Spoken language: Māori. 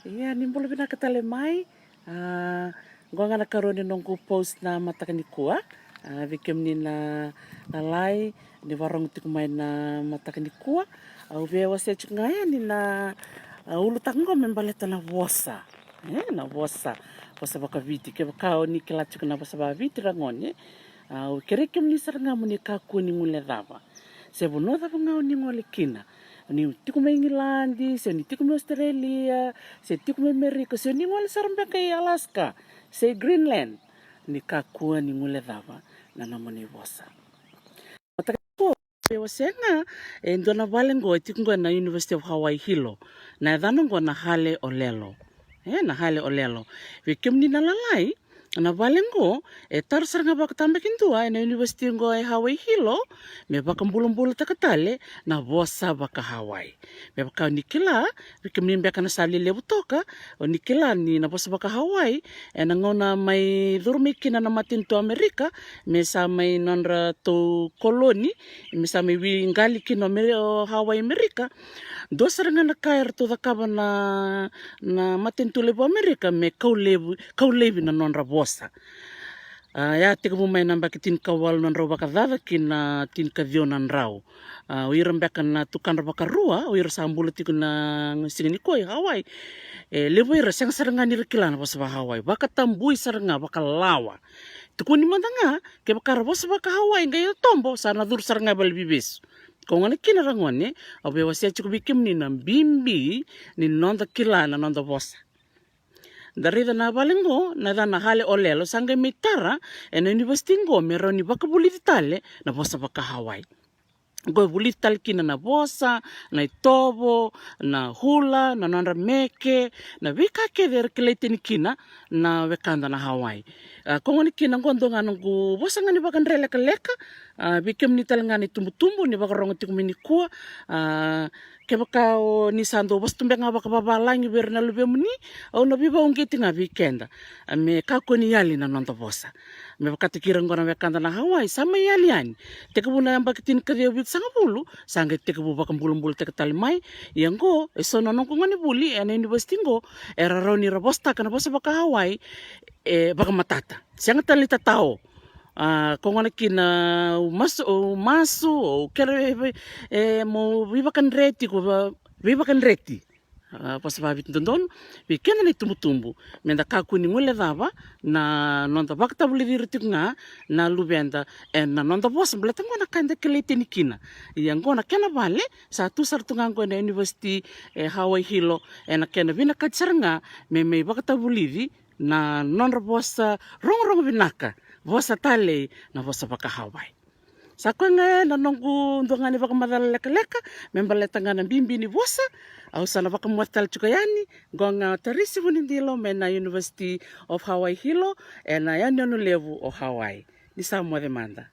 Ia ni mbolo bina katale mai. Gonga na karoni nongo post na matakani kua. Vikem ni na lai ni warong tiku mai na matakani kua. Uve wase chuk ngaya ni na ulu tango membaleta na wosa. Na wosa. Wosa baka viti. Ke bakao ni kila chuk na wosa baka viti rangonye. Kerekem ni saranga muni kaku ni ngule dava. Sebo no dava ngau ni ngole kina. Ni tiku mai Ngilandi, se ni tiku mai Australia, se tiku mai Amerika, se ni ngole saramba kai Alaska, se Greenland. Ni kakua ni ngule dava na namoni wosa. Matakaku wasenga ndona valengo tiku na University of Hawaii Hilo. Na dhanongo na hale olelo. Na hale olelo. Vikem ni nalalai na valengo tar saranga baka tambak indua na University ngo Hawaii Hilo me baka mbulu takatale na wosa baka Hawaii me baka nikila bikim baka na sali lebu toka o nikila ni na wosa baka Hawaii na ngona mai durmikina na matinto Amerika me sa mai nonra to koloni me sa mai wingali kino Hawaii Amerika do saranga na kair to da kaba na matinto lebu Amerika me kaulevi na nonra wosa. Ya tiga bumai namba ki tin kawal non rau baka dada ki na tin kadionan rau. Uiram baka na tukan rau baka rua, uira sambula tiku na singini koi Hawaii. Levo ira sang sarangani rikilana basa ba Hawaii. Baka tambui saranga baka lawa. Tuku ni mandanga ke baka basa baka Hawaii ngai tombo sana dur saranga bal bibis. Kung ano kinarangon abe wasia cukup bikim ni na bimbi ni nonda kilana nonda bosa. Dari na balengo na dana hale olelo sangga mitara na university ngo meron ni baka bulit tale na bosa baka Hawaii. Go bulit tal kina na bosa, na itobo, na hula, na nonra meke, na wika ke der keleten kina na wekanda na Hawaii. Kung ano kina ngondo nga nung bosa nga ni baka nreleka leka, bikem ni tal nga ni tumbu-tumbu ni baka rongo tikumini kuwa, ke baka ni sando bas tumbe nga baka babalang iber na lube muni, o nabiba ungiti nga weekenda. Me kako ni yali na nonto bosa. Me baka tikirang ko na wekanda na Hawaii, sama yali yan. Teka bu na yung bakitin kadewit sa bulu sangga teka bu bakam bulum-bulu teka talimay yang go so nonong ko ngani buli na university go era raw ni rabosta kana bosa baka Hawaii baka matata siyang talita tao kung ano kina masu o kere mo bibakan reti pas babit dondon bikin na tumbu-tumbu menda kaku ni ngule dava na nonta bakta buli diritik nga na lubenda na nonta bos belata ngona kanda kelete nikina yang ngona kena bale satu sartungang ko na University Hawaii Hilo na kena bina katsar nga me bakta buli na nonra bosa rong binaka bosa tale na bosa baka Hawaii. Sako nga nanongku ndongani baka madala leka-leka membaleta nga ng bimbi ni bosa au sana baka muatal chukayani gonga tarisi bunindilo mena University of Hawaii Hilo na yan level of Hawaii. Di sa mo demanda.